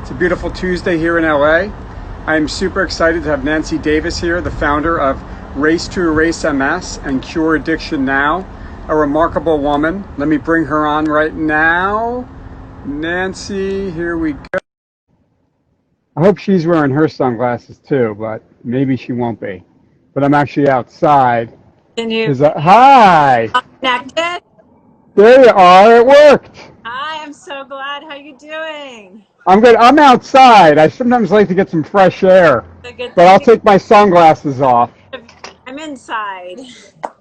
It's a beautiful Tuesday here in LA. I am super excited to have Nancy Davis here, the founder of Race to Erase MS and Cure Addiction Now, a remarkable woman. Let me bring her on right now. Nancy, here we go. I hope she's wearing her sunglasses too, but maybe she won't be. But I'm actually outside. Can you Hi! connected? There you are, it worked! Hi, I'm so glad. How you doing? I'm good. I'm outside. I sometimes like to get some fresh air, A good but I'll thing. take my sunglasses off. I'm inside.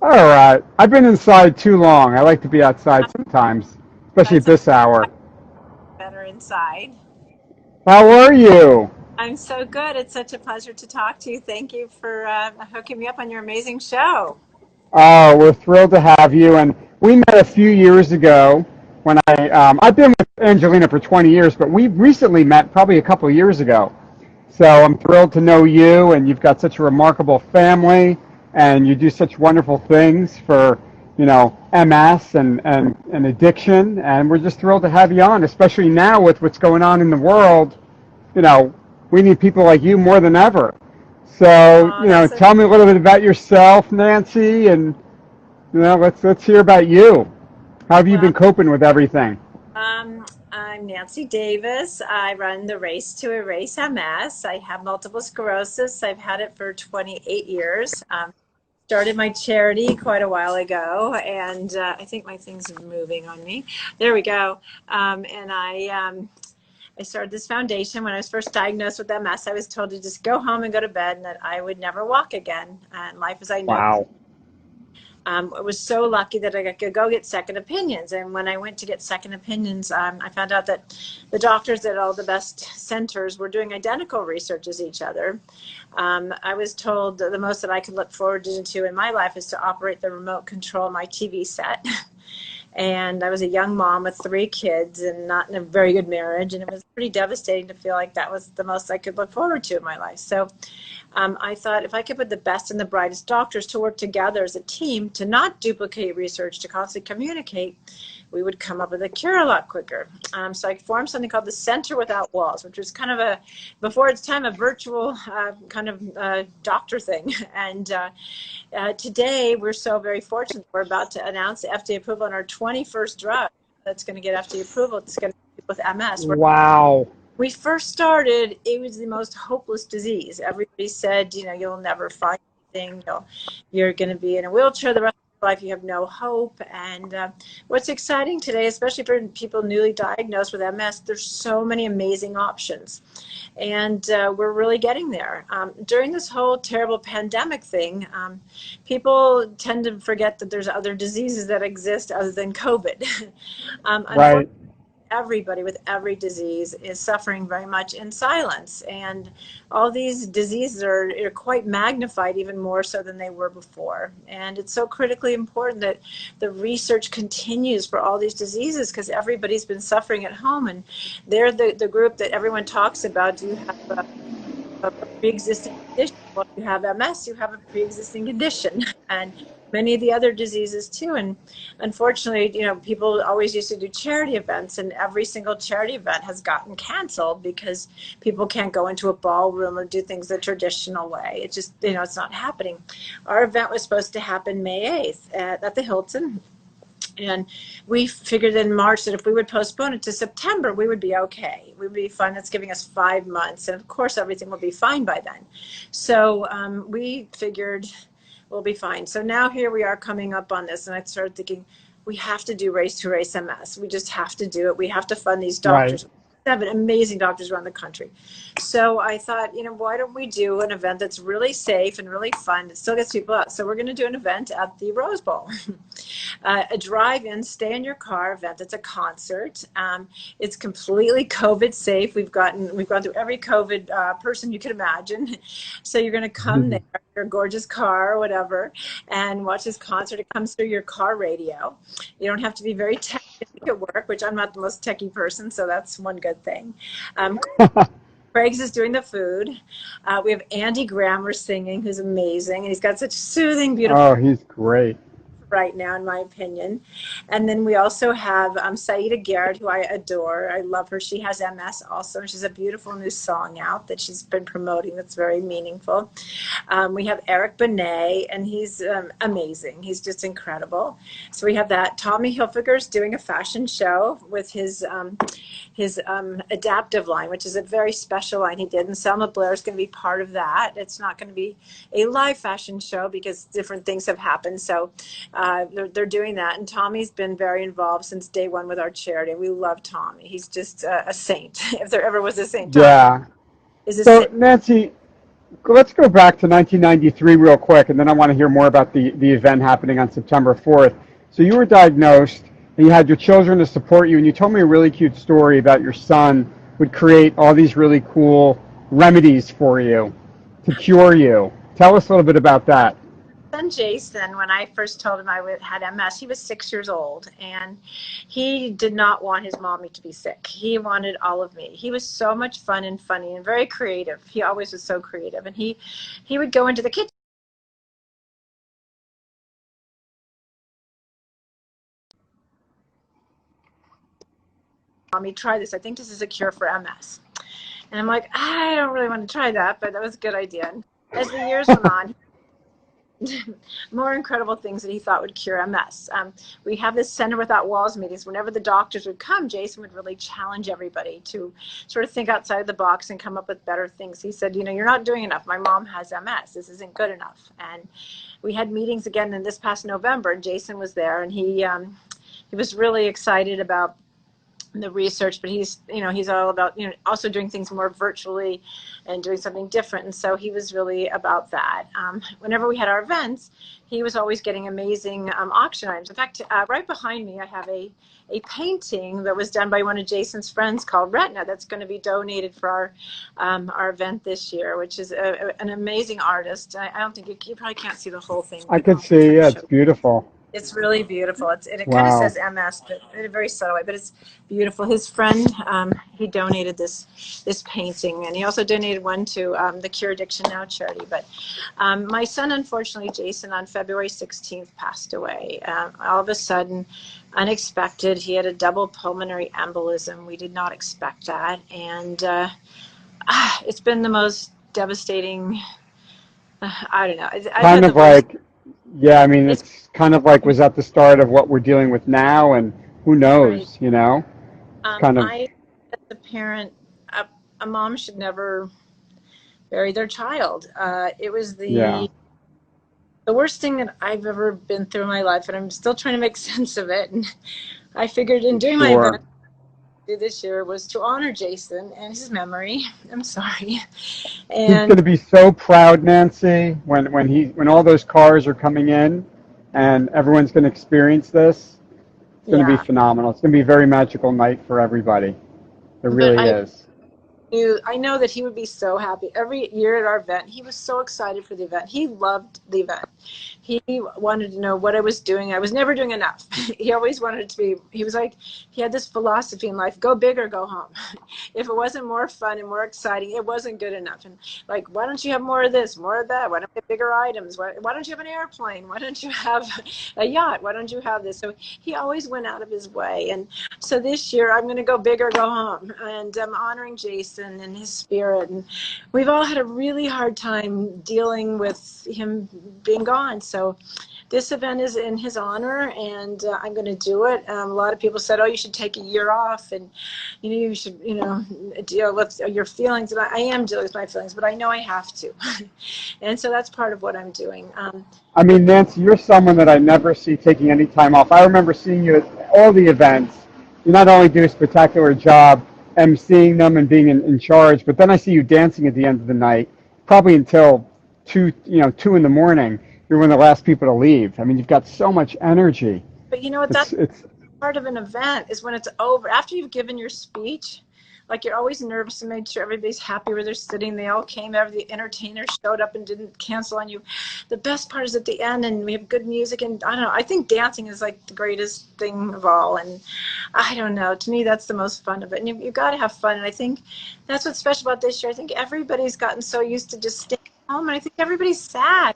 All right. I've been inside too long. I like to be outside sometimes, especially at That's this hour. better inside. How are you? I'm so good. It's such a pleasure to talk to you. Thank you for hooking me up on your amazing show. Oh, we're thrilled to have you. And we met a few years ago when I've been with Angelina for 20 years, but we recently met probably a couple of years ago. So I'm thrilled to know you, and you've got such a remarkable family, and you do such wonderful things for, MS and addiction, and we're just thrilled to have you on, especially now with what's going on in the world. You know, we need people like you more than ever. So, Oh, that's so. tell me a little bit about yourself, Nancy, and let's hear about you. How have you Well, been coping with everything? I'm Nancy Davis. I run the Race to Erase MS. I have multiple sclerosis. I've had it for 28 years. Started my charity quite a while ago, and I think my things are moving on me. There we go. I started this foundation when I was first diagnosed with MS. I was told to just go home and go to bed, and that I would never walk again. And life as I know. Wow. I was so lucky that I could go get second opinions. And when I went to get second opinions, I found out that the doctors at all the best centers were doing identical research as each other. I was told that the most that I could look forward to in my life is to operate the remote control my TV set. And I was a young mom with 3 kids and not in a very good marriage. And it was pretty devastating to feel like that was the most I could look forward to in my life. So I thought if I could put the best and the brightest doctors to work together as a team to not duplicate research, to constantly communicate, we would come up with a cure a lot quicker. So I formed something called the Center Without Walls, which was kind of before its time, a virtual kind of doctor thing. And today, we're so very fortunate. We're about to announce the FDA approval on our 21st drug that's going to get FDA approval. It's going to be with MS. Wow. We first started, it was the most hopeless disease. Everybody said, you'll never find anything. You're going to be in a wheelchair the rest of your life. You have no hope. And what's exciting today, especially for people newly diagnosed with MS, there's so many amazing options. And we're really getting there. During this whole terrible pandemic thing, people tend to forget that there's other diseases that exist other than COVID. Right. Unfortunately, everybody with every disease is suffering very much in silence. And all these diseases are quite magnified even more so than they were before. And it's so critically important that the research continues for all these diseases because everybody's been suffering at home. And they're the group that everyone talks about. Do you have a pre-existing condition? Well, if you have MS, you have a pre-existing condition. And many of the other diseases too. And unfortunately, people always used to do charity events, and every single charity event has gotten canceled because people can't go into a ballroom or do things the traditional way. It just, it's not happening. Our event was supposed to happen May 8th at the Hilton. And we figured in March that if we would postpone it to September, we would be okay. We'd be fine. That's giving us 5 months. And of course, everything will be fine by then. So we figured we'll be fine. So now here we are coming up on this. And I started thinking, we have to do Race to Erase MS. We just have to do it. We have to fund these Right. doctors. 7 amazing doctors around the country. So I thought, why don't we do an event that's really safe and really fun that still gets people out? So we're going to do an event at the Rose Bowl, a drive-in, stay in your car event. It's a concert. It's completely COVID safe. We've gone through every COVID person you could imagine. So you're going to come there, your gorgeous car or whatever, and watch this concert. It comes through your car radio. You don't have to be very techy to make it work, which I'm not the most techie person, so that's one good thing. Craig's is doing the food. We have Andy Grammer singing, who's amazing, and he's got such soothing, beautiful. Oh, he's great. right now, in my opinion. And then we also have Saida Garrett, who I adore. I love her. She has MS also. She's a beautiful new song out that she's been promoting that's very meaningful. We have Eric Benet, and he's amazing. He's just incredible. So we have that. Tommy Hilfiger's doing a fashion show with his adaptive line, which is a very special line he did. And Selma Blair is going to be part of that. It's not going to be a live fashion show because different things have happened. So they're doing that. And Tommy's been very involved since day one with our charity. We love Tommy. He's just a saint. If there ever was a saint, Tommy Yeah. is a So, saint. Nancy, let's go back to 1993 real quick, and then I want to hear more about the event happening on September 4th. So you were diagnosed, and you had your children to support you, and you told me a really cute story about your son would create all these really cool remedies for you to cure you. Tell us a little bit about that. Son Jason, when I first told him I had MS, he was 6 years old, and he did not want his mommy to be sick. He wanted all of me. He was so much fun and funny and very creative. He always was so creative, and he would go into the kitchen. Mommy, try this. I think this is a cure for MS. And I'm like, I don't really want to try that, but that was a good idea. And as the years went on, more incredible things that he thought would cure MS. We have this Center Without Walls meetings. Whenever the doctors would come, Jason would really challenge everybody to sort of think outside the box and come up with better things. He said, you're not doing enough. My mom has MS. This isn't good enough. And we had meetings again in this past November, and Jason was there, and he was really excited about the research, but he's all about also doing things more virtually and doing something different, and so he was really about that. Whenever we had our events, he was always getting amazing auction items. In fact, right behind me I have a painting that was done by one of Jason's friends called Retina that's going to be donated for our event this year, which is an amazing artist. I don't think you probably can't see the whole thing. I could see, yeah, it's beautiful. It's really beautiful. It kind of Wow. says MS, but in a very subtle way. But it's beautiful. His friend, he donated this painting, and he also donated one to the Cure Addiction Now charity. But my son, unfortunately, Jason, on February 16th, passed away. All of a sudden, unexpected. He had a double pulmonary embolism. We did not expect that, and it's been the most devastating. I don't know. Kind of like, yeah, I mean, it's kind of like, was that the start of what we're dealing with now? And who knows, right. Kind of. I, as a parent, a mom should never bury their child. It was the worst thing that I've ever been through in my life, and I'm still trying to make sense of it. And I figured in doing my event this year was to honor Jason and his memory. I'm sorry. And he's going to be so proud, Nancy, when all those cars are coming in and everyone's going to experience this. It's going to be phenomenal. It's going to be a very magical night for everybody. It really is. I know that he would be so happy. Every year at our event, he was so excited for the event. He loved the event. He wanted to know what I was doing. I was never doing enough. He always wanted it to be, he was like, he had this philosophy in life, go big or go home. If it wasn't more fun and more exciting, it wasn't good enough. And like, why don't you have more of this, more of that? Why don't you have bigger items? Why don't you have an airplane? Why don't you have a yacht? Why don't you have this? So he always went out of his way. And so this year, I'm going to go big or go home. And I'm honoring Jason and his spirit. And we've all had a really hard time dealing with him being gone. So this event is in his honor, and I'm going to do it. A lot of people said, oh, you should take a year off, and you should deal with your feelings. And I am dealing with my feelings, but I know I have to. And so that's part of what I'm doing. I mean, Nancy, you're someone that I never see taking any time off. I remember seeing you at all the events. You not only do a spectacular job emceeing them and being in charge, but then I see you dancing at the end of the night, probably until 2 in the morning. You're one of the last people to leave. I mean, you've got so much energy. But you know what? That's part of an event is when it's over. After you've given your speech, like you're always nervous to make sure everybody's happy where they're sitting. They all came. The entertainers showed up and didn't cancel on you. The best part is at the end, and we have good music. And I don't know. I think dancing is like the greatest thing of all. And I don't know. To me, that's the most fun of it. And you've got to have fun. And I think that's what's special about this year. I think everybody's gotten so used to just staying home, and I think everybody's sad.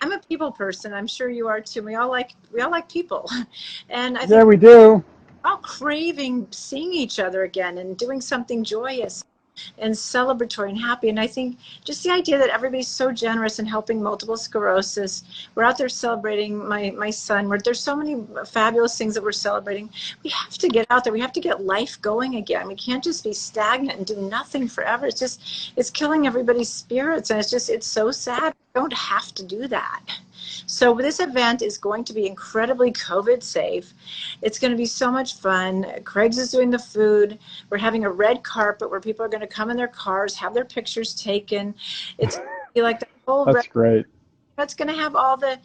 I'm a people person. I'm sure you are too. We all like people, and I Yeah, think we do. we're all craving seeing each other again and doing something joyous and celebratory and happy. And I think just the idea that everybody's so generous in helping multiple sclerosis. We're out there celebrating my son. There's so many fabulous things that we're celebrating. We have to get out there. We have to get life going again. We can't just be stagnant and do nothing forever. It's killing everybody's spirits. And it's so sad. We don't have to do that. So this event is going to be incredibly COVID safe. It's going to be so much fun. Craig's is doing the food. We're having a red carpet where people are going to come in their cars, have their pictures taken. It's going to be like the whole That's great. That's going to have all the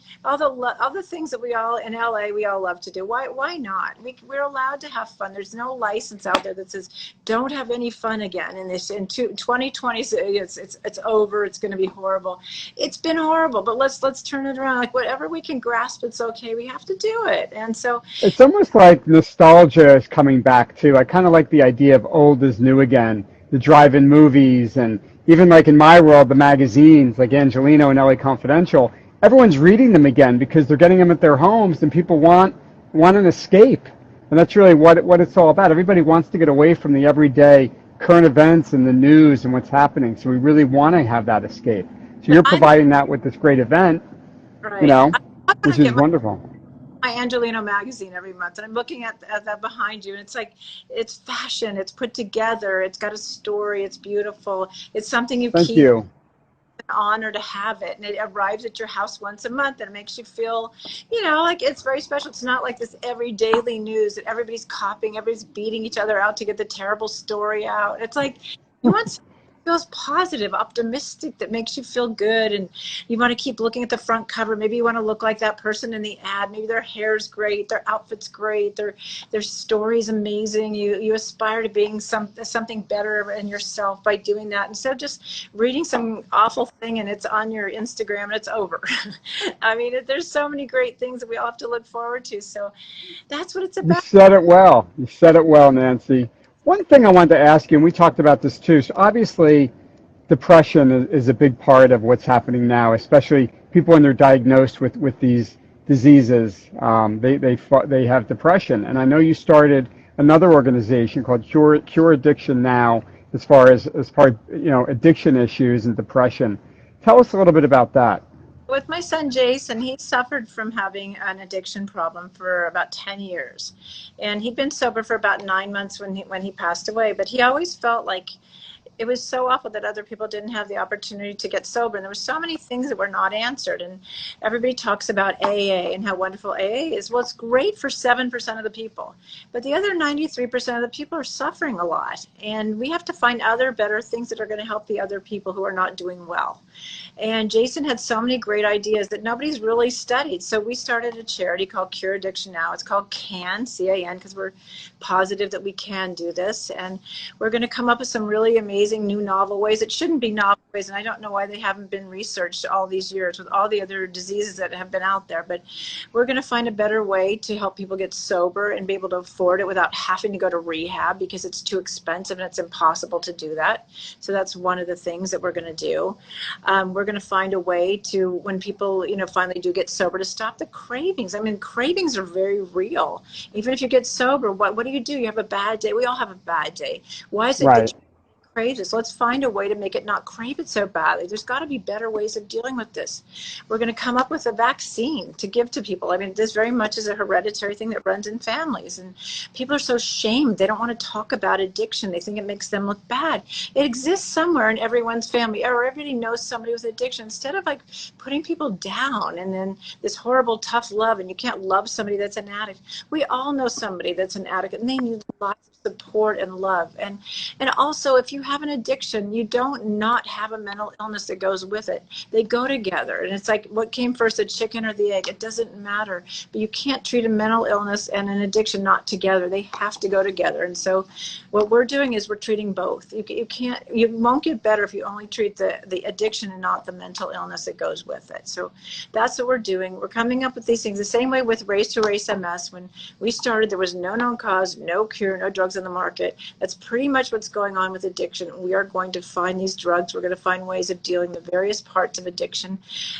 things that we all in LA we all love to do. Why not? We're allowed to have fun. There's no license out there that says don't have any fun again. In 2020, it's over. It's going to be horrible. It's been horrible, but let's turn it around. Like whatever we can grasp, it's okay. We have to do it. And so It's almost like nostalgia is coming back too. I kind of like the idea of old is new again. The drive-in movies, and even like in my world, the magazines like Angelino and LA Confidential. Everyone's reading them again because they're getting them at their homes, and people want an escape, and that's really what it's all about. Everybody wants to get away from the everyday current events and the news and what's happening. So we really want to have that escape. So you're I'm providing that with this great event, you right. know, I'm going which to is get wonderful. my Angelino magazine every month, and I'm looking at that behind you, and it's like it's fashion, it's put together, it's got a story, it's beautiful, it's something you Thank keep. you. An honor to have it, and it arrives at your house once a month, and it makes you feel, like it's very special. It's not like this every daily news that everybody's copying, everybody's beating each other out to get the terrible story out. It's like you want something that feels positive, optimistic, that makes you feel good, and you want to keep looking at the front cover. Maybe you want to look like that person in the ad. Maybe their hair's great, their outfit's great, their story's amazing. You aspire to being something better in yourself by doing that, instead of just reading some awful thing and it's on your Instagram and it's over. I mean, there's so many great things that we all have to look forward to. So that's what it's You about. said it well. You said it well, Nancy. One thing I wanted to ask you, and we talked about this too. So obviously, depression is a big part of what's happening now, especially people when they're diagnosed with these diseases. They have depression, and I know you started another organization called Cure Addiction now, as far as addiction issues and depression. Tell us a little bit about that. With my son Jason, he suffered from having an addiction problem for about 10 years. And he'd been sober for about 9 months when he passed away. But he always felt like it was so awful that other people didn't have the opportunity to get sober. And there were so many things that were not answered. And everybody talks about AA and how wonderful AA is. Well, it's great for 7% of the people. But the other 93% of the people are suffering a lot. And we have to find other better things that are going to help the other people who are not doing well. And Jason had so many great ideas that nobody's really studied. So we started a charity called Cure Addiction now. It's called CAN, C-A-N, because we're positive that we can do this. And we're going to come up with some really amazing new novel ways. It shouldn't be novel ways, and I don't know why they haven't been researched all these years with all the other diseases that have been out there. But we're going to find a better way to help people get sober and be able to afford it without having to go to rehab, because it's too expensive and it's impossible to do that. So that's one of the things that we're going to do. We're going to find a way to, when people, finally do get sober, to stop the cravings. I mean, cravings are very real. Even if you get sober, what do? You have a bad day. We all have a bad day. Why is it Right. that you crave this? Let's find a way to make it not crave it so badly. There's got to be better ways of dealing with this. We're going to come up with a vaccine to give to people. I mean, this very much is a hereditary thing that runs in families, and people are so shamed. They don't want to talk about addiction. They think it makes them look bad. It exists somewhere in everyone's family, or everybody knows somebody with addiction. Instead of like putting people down and then this horrible tough love, and you can't love somebody that's an addict. We all know somebody that's an addict, and they need lots of support and love. And also, if you have an addiction, you don't not have a mental illness that goes with it. They go together. And it's like, what came first, the chicken or the egg? It doesn't matter. But you can't treat a mental illness and an addiction not together. They have to go together. And so what we're doing is we're treating both. You won't get better if you only treat the addiction and not the mental illness that goes with it. So that's what we're doing. We're coming up with these things the same way with Race to Race MS. When we started, there was no known cause, no cure, no drugs drugs in the market. That's pretty much what's going on with addiction. We are going to find these drugs. We're going to find ways of dealing with various parts of addiction.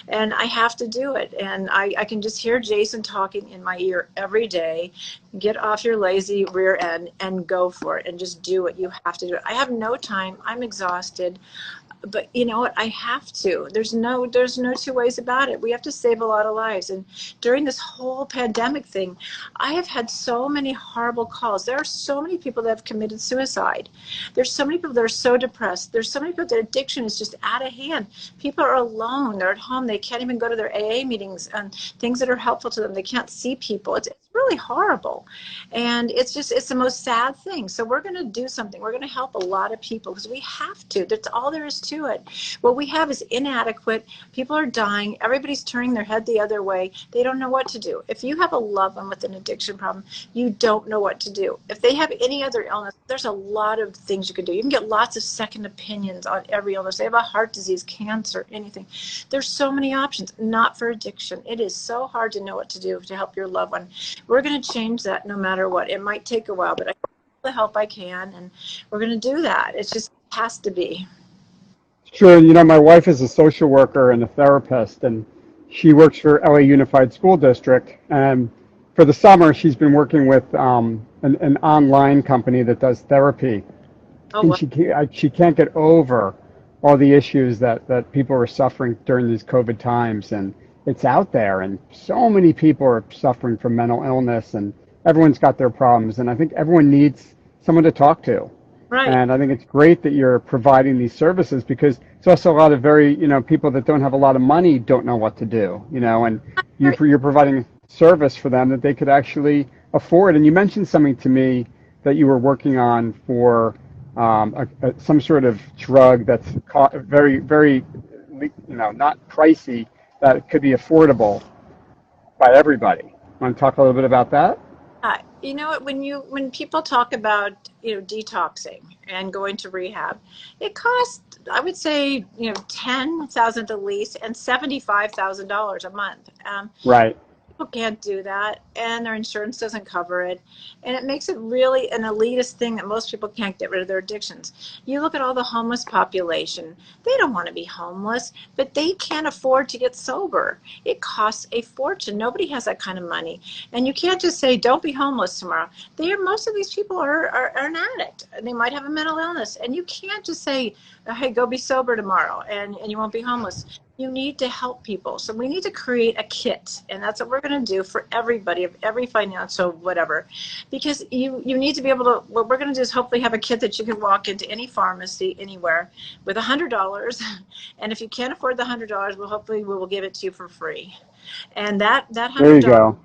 And I have to do it. And I can just hear Jason talking in my ear every day. Get off your lazy rear end and go for it and just do it. You have to do it. I have no time. I'm exhausted. But you know what? I have to. There's no two ways about it. We have to save a lot of lives. And during this whole pandemic thing, I have had so many horrible calls. There are so many people that have committed suicide. There's so many people that are so depressed. There's so many people that addiction is just out of hand. People are alone. They're at home. They can't even go to their AA meetings and things that are helpful to them. They can't see people. It's really horrible. And it's the most sad thing. So we're going to do something. We're going to help a lot of people because we have to. That's all there is to it. What we have is inadequate. People are dying. Everybody's turning their head the other way. They don't know what to do. If you have a loved one with an addiction problem, you don't know what to do. If they have any other illness, there's a lot of things you can do. You can get lots of second opinions on every illness. They have a heart disease, cancer, anything. There's so many options, not for addiction. It is so hard to know what to do to help your loved one. We're going to change that no matter what. It might take a while, but I can the help I can, and we're going to do that. It just has to be. Sure. You know, my wife is a social worker and a therapist, and she works for LA Unified School District. And for the summer, she's been working with an online company that does therapy. Oh, And wow. she can't get over all the issues that people are suffering during these COVID times. And it's out there, and so many people are suffering from mental illness, and everyone's got their problems. And I think everyone needs someone to talk to. Right. And I think it's great that you're providing these services because it's also a lot of very, people that don't have a lot of money don't know what to do, and you're providing service for them that they could actually afford. And you mentioned something to me that you were working on for some sort of drug that's very, very, not pricey, that could be affordable by everybody. Want to talk a little bit about that? You know what? When people talk about detoxing and going to rehab, it costs, I would say, $10,000 at least and $75,000 a month. Right. People can't do that, and their insurance doesn't cover it, and it makes it really an elitist thing that most people can't get rid of their addictions. You look at all the homeless population. They don't want to be homeless, but they can't afford to get sober. It costs a fortune. Nobody has that kind of money, and you can't just say don't be homeless tomorrow. Most of these people are an addict. They might have a mental illness, and you can't just say, hey, go be sober tomorrow and you won't be homeless. You need to help people. So we need to create a kit, and that's what we're going to do for everybody of every financial whatever, because you need to be able to, what we're going to do is hopefully have a kit that you can walk into any pharmacy anywhere with $100, and if you can't afford the $100, we will give it to you for free. And that There you $100 go.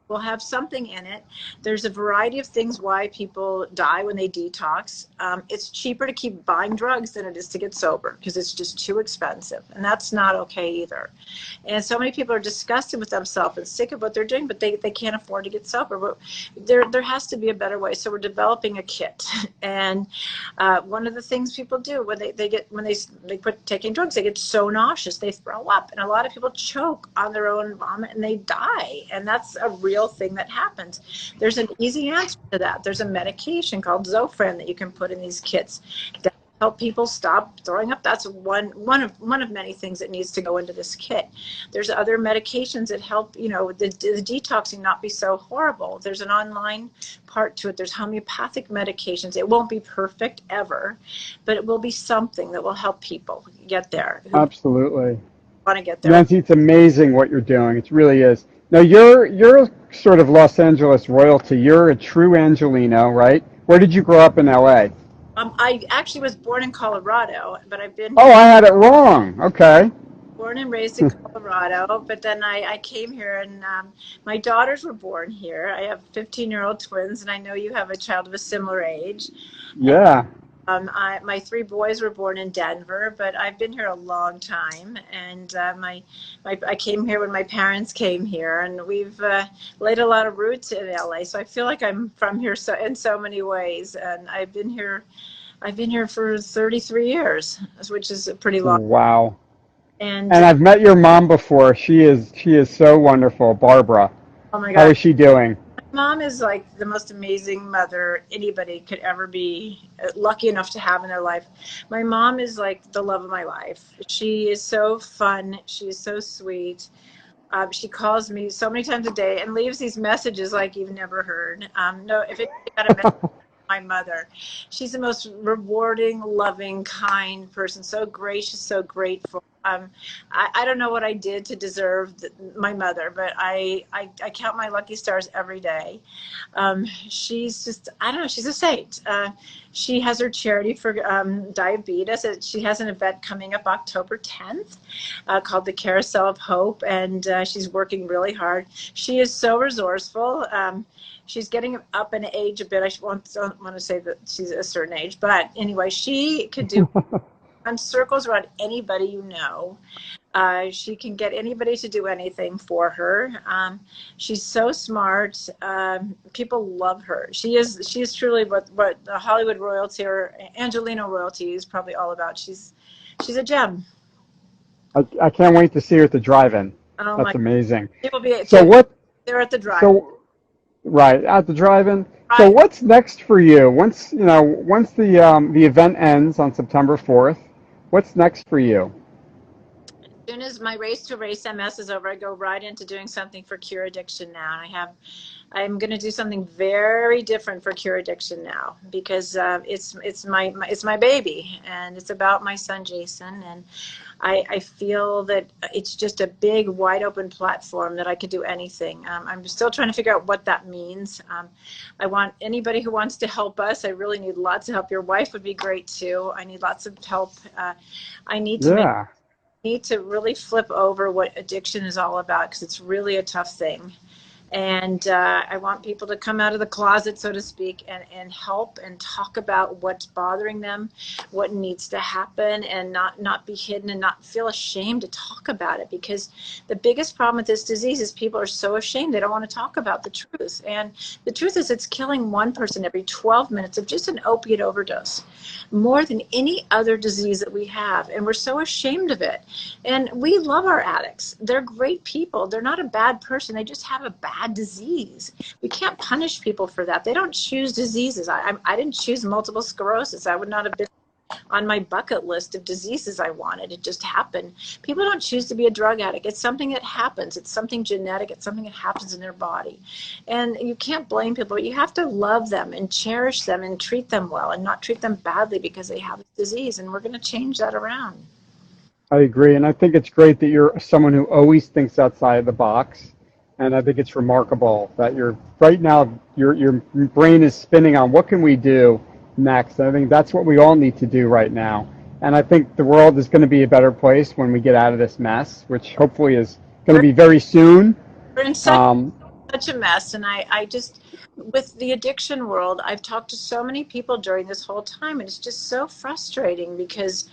will have something in it. There's a variety of things why people die when they detox. It's cheaper to keep buying drugs than it is to get sober because it's just too expensive, and that's not okay either. And so many people are disgusted with themselves and sick of what they're doing, but they can't afford to get sober. But there has to be a better way. So we're developing a kit. And one of the things people do when they quit taking drugs, they get so nauseous they throw up, and a lot of people choke on their own vomit and they die. And that's a real thing that happens. There's an easy answer to that. There's a medication called Zofran that you can put in these kits that help people stop throwing up. That's one of many things that needs to go into this kit. There's other medications that help, the detoxing not be so horrible. There's an online part to it. There's homeopathic medications. It won't be perfect ever, but it will be something that will help people get there who Absolutely. want to get there. Nancy, it's amazing what you're doing. It really is. Now you're sort of Los Angeles royalty. You're a true Angelino, right? Where did you grow up in LA? I actually was born in Colorado, but I've been Oh, I had it wrong. Okay. born and raised in Colorado, but then I came here, and my daughters were born here. I have 15-year-old twins, and I know you have a child of a similar age. Yeah. My three boys were born in Denver, but I've been here a long time, and I came here when my parents came here, and we've laid a lot of roots in LA. So I feel like I'm from here in so many ways, and I've been here for 33 years, which is a pretty long. Wow. And And I've met your mom before. She is so wonderful, Barbara. oh my How God, is she doing? Mom is like the most amazing mother anybody could ever be lucky enough to have in their life. My mom is like the love of my life. She is so fun. She is so sweet. She calls me so many times a day and leaves these messages like you've never heard. No, if it got a message, my mother. She's the most rewarding, loving, kind person. So gracious, so grateful. I don't know what I did to deserve my mother, but I count my lucky stars every day. She's just, I don't know, she's a saint. She has her charity for diabetes. She has an event coming up October 10th called the Carousel of Hope, and she's working really hard. She is so resourceful. She's getting up in age a bit. Don't want to say that she's a certain age, but anyway, she could do circles around anybody you know. She can get anybody to do anything for her. She's so smart. People love her. She is truly what the Hollywood royalty or Angelino royalty is probably all about. She's a gem. I can't wait to see her at the drive-in. Oh That's my! amazing. People be So what? they're at the drive. So right at the drive-in. So Right. what's next for you? Once the event ends on September 4th, what's next for you? As soon as my Race to Race MS is over, I go right into doing something for Cure Addiction now. And I'm going to do something very different for Cure Addiction now because it's my baby, and it's about my son Jason. And I feel that it's just a big, wide open platform that I could do anything. I'm still trying to figure out what that means. I want anybody who wants to help us. I really need lots of help. Your wife would be great too. I need lots of help. I need to Yeah. need to really flip over what addiction is all about because it's really a tough thing. And I want people to come out of the closet, so to speak, and help and talk about what's bothering them, what needs to happen, and not be hidden and not feel ashamed to talk about it. Because the biggest problem with this disease is people are so ashamed they don't want to talk about the truth. And the truth is it's killing one person every 12 minutes of just an opiate overdose, more than any other disease that we have. And we're so ashamed of it. And we love our addicts. They're great people. They're not a bad person. They just have a bad disease. We can't punish people for that. They don't choose diseases. I didn't choose multiple sclerosis. I would not have been on my bucket list of diseases I wanted. It just happened. People don't choose to be a drug addict. It's something that happens. It's something genetic. It's something that happens in their body. And you can't blame people. You have to love them and cherish them and treat them well and not treat them badly because they have this disease. And we're going to change that around. I agree, and I think it's great that you're someone who always thinks outside the box. And I think it's remarkable that right now your brain is spinning on what can we do next. And I think that's what we all need to do right now. And I think the world is going to be a better place when we get out of this mess, which hopefully is going to be very soon. We're in such a mess. And I just, with the addiction world, I've talked to so many people during this whole time, and it's just so frustrating because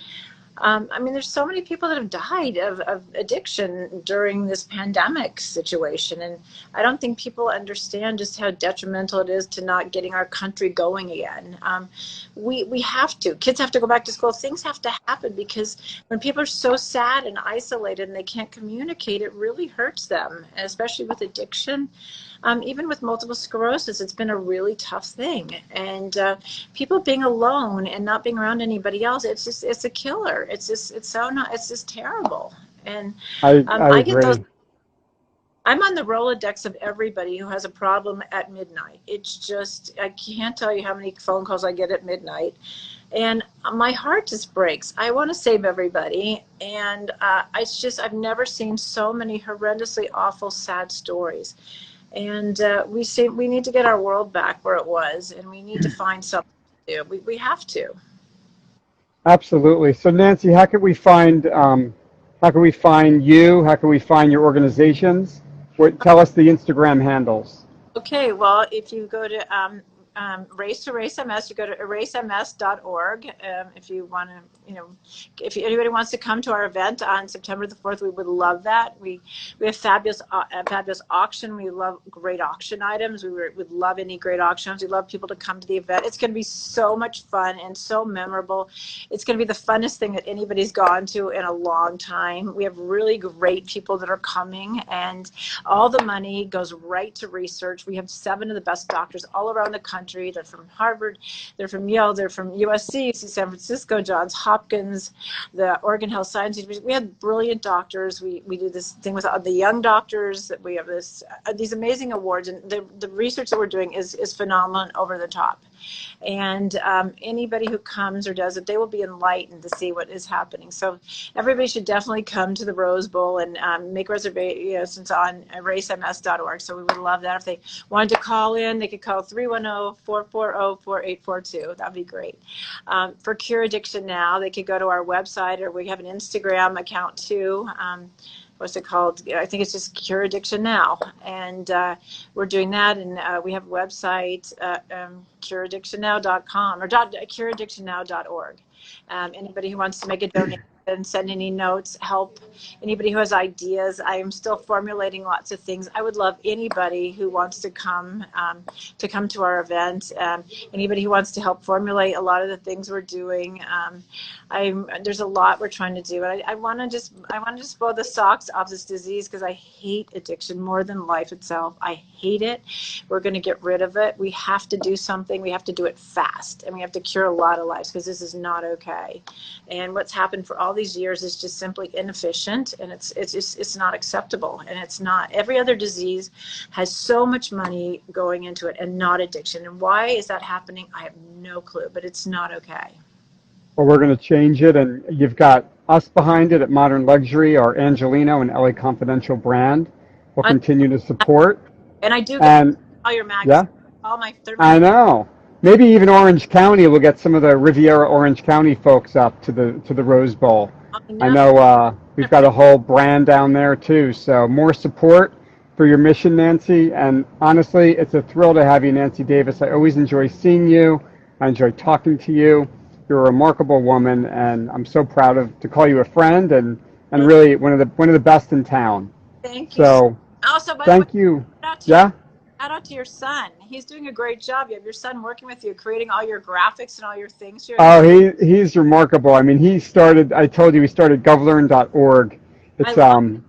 there's so many people that have died of addiction during this pandemic situation. And I don't think people understand just how detrimental it is to not getting our country going again. We have to. Kids have to go back to school. Things have to happen because when people are so sad and isolated and they can't communicate, it really hurts them, and especially with addiction. Even with multiple sclerosis, it's been a really tough thing. And people being alone and not being around anybody else, it's a killer. It's just terrible. And I get those. agree. I'm on the Rolodex of everybody who has a problem at midnight. It's just, I can't tell you how many phone calls I get at midnight. And my heart just breaks. I want to save everybody. And I've never seen so many horrendously awful, sad stories. And we need to get our world back where it was, and we need to find something to do. We have to. Absolutely. So Nancy, how can we find you? How can we find your organizations? Tell us the Instagram handles. Okay, well, if you go to Race to Race MS. You go to erasems.org. If you want to, if anybody wants to come to our event on September the 4th, we would love that. We have fabulous auction. We love great auction items. We would love any great auctions. We love people to come to the event. It's going to be so much fun and so memorable. It's going to be the funnest thing that anybody's gone to in a long time. We have really great people that are coming, and all the money goes right to research. We have 7 of the best doctors all around the country. They're from Harvard, they're from Yale, they're from USC, San Francisco, Johns Hopkins, the Oregon Health Science University. We have brilliant doctors. We do this thing with the young doctors. We have these amazing awards, and the research that we're doing is phenomenal and over the top. And anybody who comes or does it, they will be enlightened to see what is happening. So everybody should definitely come to the Rose Bowl and make reservations on erasems.org. So we would love that. If they wanted to call in, they could call 310-440-4842. That'd be great. For Cure Addiction Now, they could go to our website, or we have an Instagram account too. What's it called? I think it's just Cure Addiction Now. And we're doing that. And we have a website, cureaddictionnow.com or cureaddictionnow.org. Anybody who wants to make a donation and send any notes, help anybody who has ideas. I am still formulating lots of things. I would love anybody who wants to come to our event. Anybody who wants to help formulate a lot of the things we're doing. There's a lot we're trying to do. And I want to just blow the socks off this disease, because I hate addiction more than life itself. I hate it. We're going to get rid of it. We have to do something. We have to do it fast, and we have to cure a lot of lives, because this is not okay. And what's happened for all these years is just simply inefficient, and it's not acceptable. And it's not. Every other disease has so much money going into it, and not addiction. And why is that happening? I have no clue, but it's not okay. Well, we're going to change it, and you've got us behind it at Modern Luxury, our Angelino and LA Confidential brand. We'll continue to support. And I do get all your magazines. Yeah? All my I know. Maybe even Orange County will get some of the Riviera Orange County folks up to the Rose Bowl. I know we've got a whole brand down there too. So more support for your mission, Nancy. And honestly, it's a thrill to have you, Nancy Davis. I always enjoy seeing you. I enjoy talking to you. You're a remarkable woman, and I'm so proud to call you a friend, and really one of the best in town. Thank you. So also, thank you. Shout out to your son. He's doing a great job. You have your son working with you, creating all your graphics and all your things here. Oh, he's remarkable. I mean, I told you, he started govlearn.org. It's an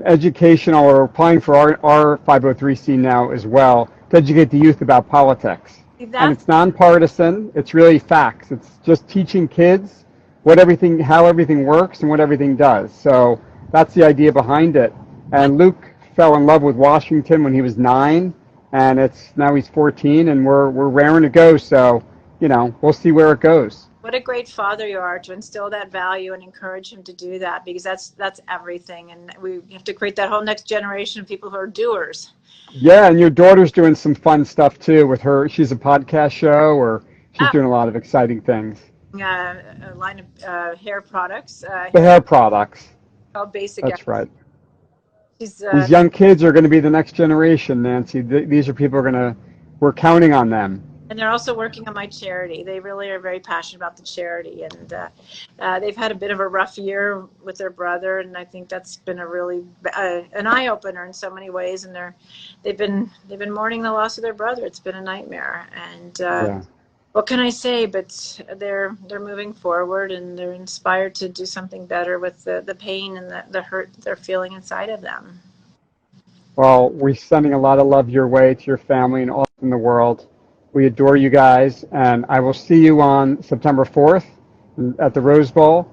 educational, we're applying for our 503c now as well, to educate the youth about politics. And it's nonpartisan. It's really facts. It's just teaching kids how everything works and what everything does. So that's the idea behind it. And Luke fell in love with Washington when he was 9, and now he's 14, and we're raring to go. So, we'll see where it goes. What a great father you are to instill that value and encourage him to do that, because that's everything. And we have to create that whole next generation of people who are doers. Yeah, and your daughter's doing some fun stuff too with her. She's a podcast show, or she's doing a lot of exciting things. A line of hair products. The hair products. Called Basic. That's right. These young kids are going to be the next generation, Nancy. These are people we're counting on them. And they're also working on my charity. They really are very passionate about the charity, and they've had a bit of a rough year with their brother, and I think that's been a really an eye opener in so many ways. And they've been mourning the loss of their brother. It's been a nightmare, and what can I say? But they're moving forward, and they're inspired to do something better with the pain and the hurt they're feeling inside of them. Well, we're sending a lot of love your way to your family and all in the world. We adore you guys, and I will see you on September 4th at the Rose Bowl,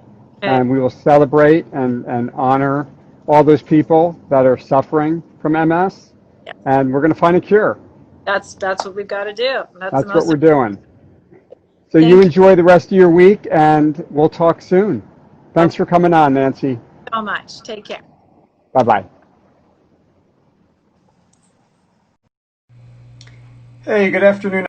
and we will celebrate and honor all those people that are suffering from MS, and we're going to find a cure. That's what we've got to do. That's what we're doing. So you enjoy the rest of your week, and we'll talk soon. Thanks for coming on, Nancy. So much. Take care. Bye-bye. Hey, good afternoon.